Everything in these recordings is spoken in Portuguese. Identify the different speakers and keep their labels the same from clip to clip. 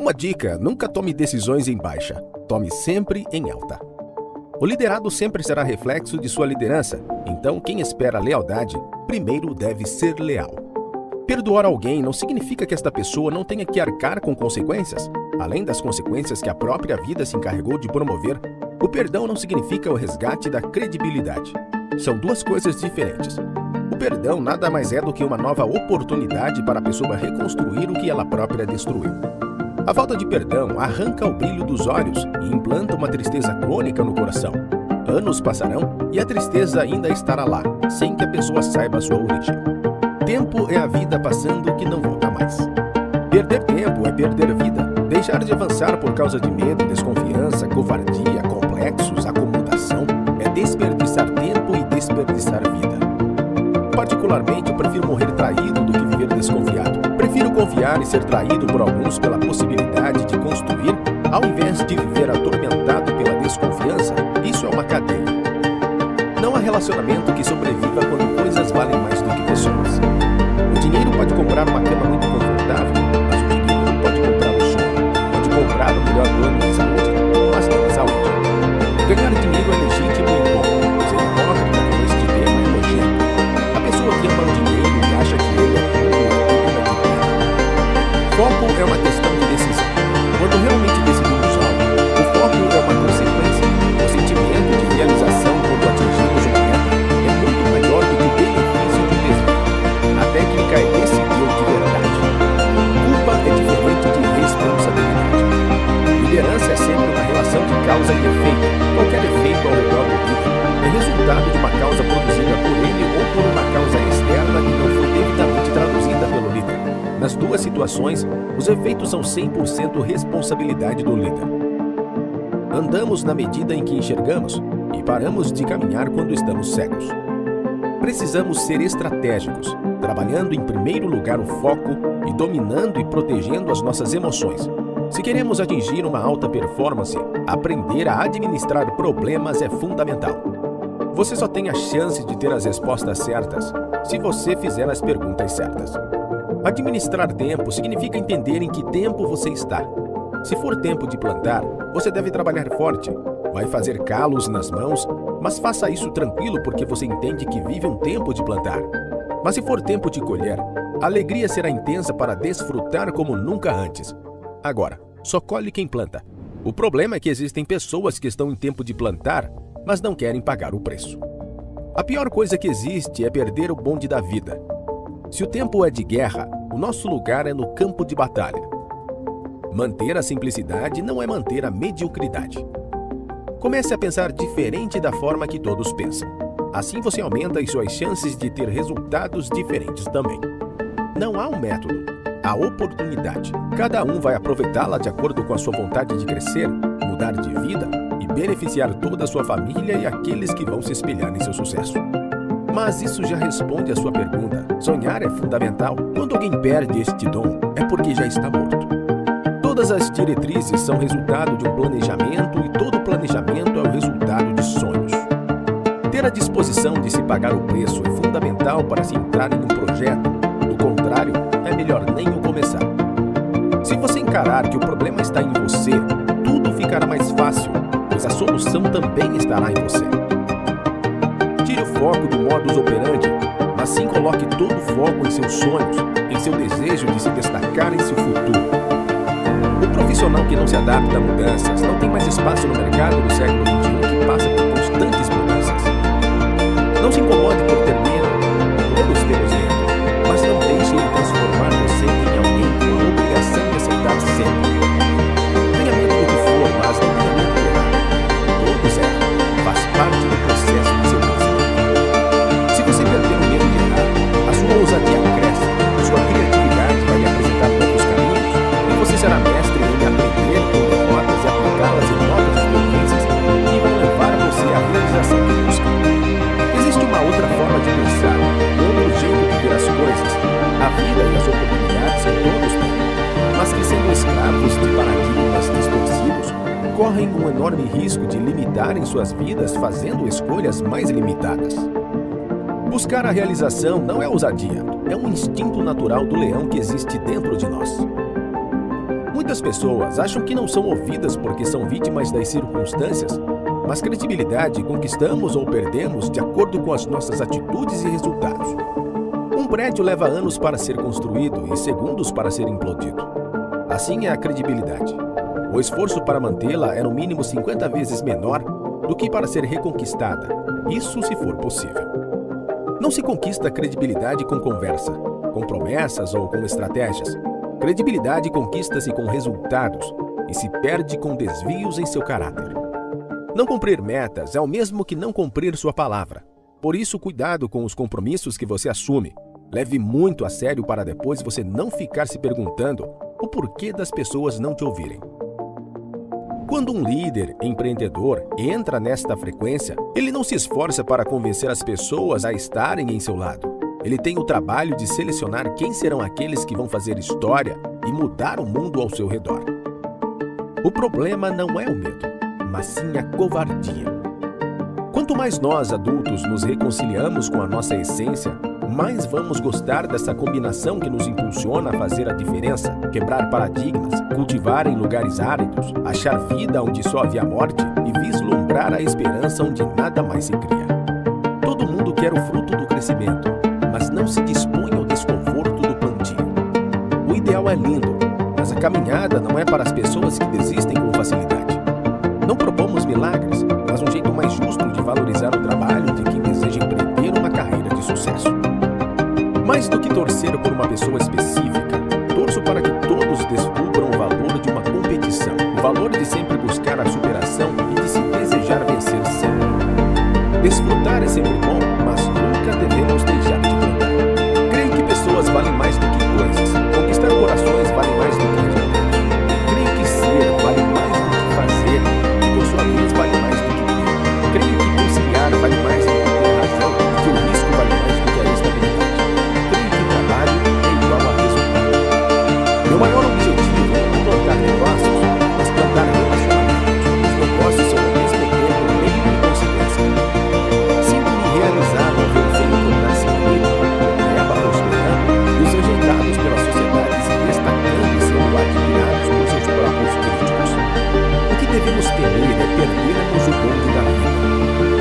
Speaker 1: Uma dica: nunca tome decisões em baixa, tome sempre em alta. O liderado sempre será reflexo de sua liderança, então quem espera lealdade, primeiro deve ser leal. Perdoar alguém não significa que esta pessoa não tenha que arcar com consequências. Além das consequências que a própria vida se encarregou de promover, o perdão não significa o resgate da credibilidade. São duas coisas diferentes. O perdão nada mais é do que uma nova oportunidade para a pessoa reconstruir o que ela própria destruiu. A falta de perdão arranca o brilho dos olhos e implanta uma tristeza crônica no coração. Anos passarão e a tristeza ainda estará lá, sem que a pessoa saiba a sua origem. Tempo é a vida passando que não volta mais. Perder tempo é perder vida. Deixar de avançar por causa de medo, desconfiança, covardia, complexos, acomodação é desperdiçar tempo e desperdiçar vida. Particularmente, eu prefiro morrer traído do que viver desconfiado. Prefiro confiar e ser traído por alguns pela possibilidade de construir, ao invés de viver atormentado pela desconfiança. Isso é uma cadeia. Não há relacionamento que sobreviva quando coisas valem mais do que pessoas. O dinheiro pode comprar uma cama muito confortável, mas o dinheiro não pode comprar o sono. Pode comprar o melhor plano de saúde, mas não a saúde. Ganhar dinheiro é legítimo e bom. Ser hipócrita com este tema é nojento. A pessoa que ama o dinheiro e acha que ele é tudo digna de pena. Foco é uma questão de decisão. Quando realmente decidimos algo, o foco é uma consequência. O sentimento de realização quando atingimos uma meta é muito maior do que o benefício de desvio. A técnica é decidir de verdade. Culpa é diferente de responsabilidade. Liderança é sempre uma relação de causa e efeito. Qualquer efeito ao redor do líder é resultado de uma causa produzida por ele ou por uma causa externa que não foi devidamente traduzida pelo líder. Nas duas situações, os efeitos são 100% responsabilidade do líder. Andamos na medida em que enxergamos e paramos de caminhar quando estamos cegos. Precisamos ser estratégicos, trabalhando em primeiro lugar o foco e dominando e protegendo as nossas emoções. Se queremos atingir uma alta performance, aprender a administrar problemas é fundamental. Você só tem a chance de ter as respostas certas se você fizer as perguntas certas. Administrar tempo significa entender em que tempo você está. Se for tempo de plantar, você deve trabalhar forte. Vai fazer calos nas mãos, mas faça isso tranquilo porque você entende que vive um tempo de plantar. Mas se for tempo de colher, a alegria será intensa para desfrutar como nunca antes. Agora, só colhe quem planta. O problema é que existem pessoas que estão em tempo de plantar, mas não querem pagar o preço. A pior coisa que existe é perder o bonde da vida. Se o tempo é de guerra, o nosso lugar é no campo de batalha. Manter a simplicidade não é manter a mediocridade. Comece a pensar diferente da forma que todos pensam. Assim você aumenta as suas chances de ter resultados diferentes também. Não há um método, há oportunidade. Cada um vai aproveitá-la de acordo com a sua vontade de crescer, mudar de vida e beneficiar toda a sua família e aqueles que vão se espelhar em seu sucesso. Mas isso já responde à sua pergunta. Sonhar é fundamental. Quando alguém perde este dom, é porque já está morto. Todas as diretrizes são resultado de um planejamento e todo planejamento é o resultado de sonhos. Ter a disposição de se pagar o preço é fundamental para se entrar em um projeto. Do contrário, é melhor nem o começar. Se você encarar que o problema está em você, tudo ficará mais fácil, pois a solução também estará em você. Tire o foco do modus operandi, mas sim coloque todo o foco em seus sonhos, em seu desejo de se destacar em seu futuro. O profissional que não se adapta a mudanças não tem mais espaço no mercado do século XXI que passa por constantes mudanças. Não se incomode por ter medo, todos temos medo, mas não deixe ele transformar você em alguém com a obrigação de aceitar sempre. Tenha medo do que for, mas não tenha medo de errar. Todos erram, faz parte do processo de seu crescimento. Se você perder o medo de errar, a sua ousadia cresce, sua criatividade vai lhe apresentar novos caminhos e você será mestre em aprender com derrotas e aplicá-las em novas experiências que vão levar você à realização que busca. Existe uma outra forma de pensar, outro jeito de ver as coisas, a vida e as oportunidades que todos têm, mas que sendo escravos de paradigmas distorcidos, correm um enorme risco de limitarem suas vidas fazendo escolhas mais limitadas. Buscar a realização não é ousadia, é um instinto natural do leão que existe dentro de nós. Muitas pessoas acham que não são ouvidas porque são vítimas das circunstâncias, mas credibilidade conquistamos ou perdemos de acordo com as nossas atitudes e resultados. Um prédio leva anos para ser construído e segundos para ser implodido. Assim é a credibilidade. O esforço para mantê-la é no mínimo 50 vezes menor do que para ser reconquistada, isso se for possível. Não se conquista credibilidade com conversa, com promessas ou com estratégias. Credibilidade conquista-se com resultados e se perde com desvios em seu caráter. Não cumprir metas é o mesmo que não cumprir sua palavra. Por isso, cuidado com os compromissos que você assume. Leve muito a sério para depois você não ficar se perguntando o porquê das pessoas não te ouvirem. Quando um líder empreendedor entra nesta frequência, ele não se esforça para convencer as pessoas a estarem em seu lado. Ele tem o trabalho de selecionar quem serão aqueles que vão fazer história e mudar o mundo ao seu redor. O problema não é o medo, mas sim a covardia. Quanto mais nós, adultos, nos reconciliamos com a nossa essência, mais vamos gostar dessa combinação que nos impulsiona a fazer a diferença, quebrar paradigmas, cultivar em lugares áridos, achar vida onde só havia morte e vislumbrar a esperança onde nada mais se cria. Todo mundo quer o fruto do crescimento, mas não se dispõe ao desconforto do plantio. O ideal é lindo, mas a caminhada não é para as pessoas que desistem com facilidade. Não propomos milagres, mas um jeito mais justo de valorizar o trabalho de quem deseja empreender uma carreira de sucesso. Mais do que torcer por uma pessoa específica, torço para que todos descubram o valor de uma competição, o valor de sempre buscar a superação e de se desejar vencer sempre. Desfrutar é sempre bom, mas nunca devemos deixar de plantar. Creio que pessoas valem mais do que coisas, conquistar corações vale mais do que resultados. Creio que ser vale mais do que fazer, e por sua vez vale mais do que ter. Creio que conciliar vale mais do que ter razão, e que o risco vale mais do que a estabilidade. Creio que o trabalho é igual a resultado. Meu maior objetivo não é plantar negócios, mas plantar relacionamentos. Os negócios são ao mesmo tempo meio de consequência. Sinto-me realizado ao ver o feio tornar-se bonito, leva prosperando e os rejeitados pela sociedade se destacando e sendo admirados por seus próprios críticos. O que devemos temer é perdermos o bonde da vida.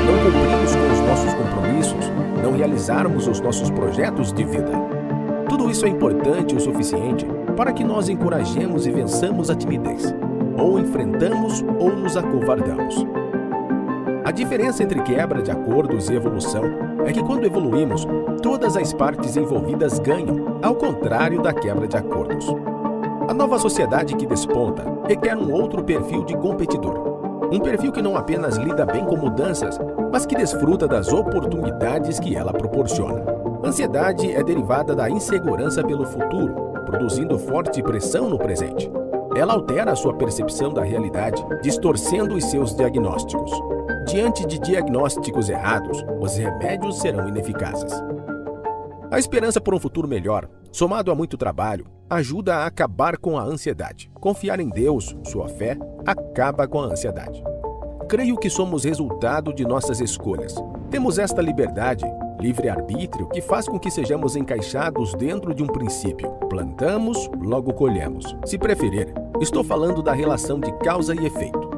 Speaker 1: Não cumprimos com os nossos compromissos, não realizarmos os nossos projetos de vida. Tudo isso é importante o suficiente para que nós encorajemos e vençamos a timidez. Ou enfrentamos ou nos acovardamos. A diferença entre quebra de acordos e evolução é que quando evoluímos, todas as partes envolvidas ganham, ao contrário da quebra de acordos. A nova sociedade que desponta requer um outro perfil de competidor. Um perfil que não apenas lida bem com mudanças, mas que desfruta das oportunidades que ela proporciona. Ansiedade é derivada da insegurança pelo futuro, produzindo forte pressão no presente. Ela altera a sua percepção da realidade, distorcendo os seus diagnósticos. Diante de diagnósticos errados, os remédios serão ineficazes. A esperança por um futuro melhor, somado a muito trabalho, ajuda a acabar com a ansiedade. Confiar em Deus, sua fé, acaba com a ansiedade. Creio que somos resultado de nossas escolhas. Temos esta liberdade, livre-arbítrio, que faz com que sejamos encaixados dentro de um princípio. Plantamos, logo colhemos. Se preferir, estou falando da relação de causa e efeito.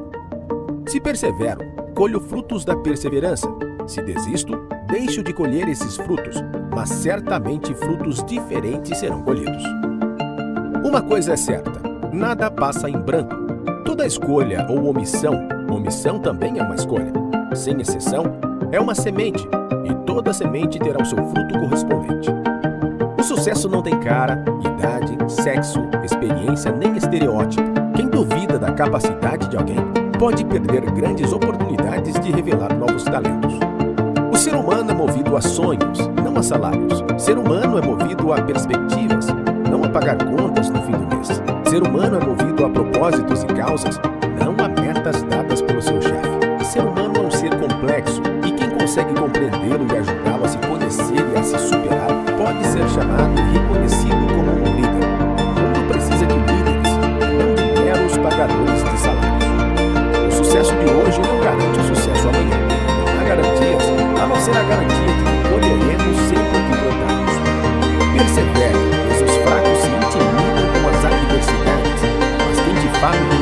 Speaker 1: Se persevero, colho frutos da perseverança. Se desisto, deixo de colher esses frutos, mas certamente frutos diferentes serão colhidos. Uma coisa é certa, nada passa em branco. Toda escolha ou omissão também é uma escolha. Sem exceção, é uma semente, e toda semente terá o seu fruto correspondente. O sucesso não tem cara, idade, sexo, experiência nem estereótipo. Quem duvida da capacidade de alguém pode perder grandes oportunidades de revelar novos talentos. O ser humano é movido a sonhos, não a salários. O ser humano é movido a perspectivas, não a pagar contas no fim do mês. O ser humano é movido a propósitos e causas, não a metas dadas pelo seu chefe. O ser humano é um ser complexo e quem consegue compreendê-lo e ajudá-lo a se conhecer e a se superar pode ser chamado e reconhecido como um líder. O mundo precisa de líderes, não de meros pagadores de salários. O sucesso de hoje não garante o sucesso amanhã. Não há garantias, a não ser a garantia de que colheremos sempre que plantarmos. Persevere, pois os fracos se intimidam com as adversidades, mas Fábio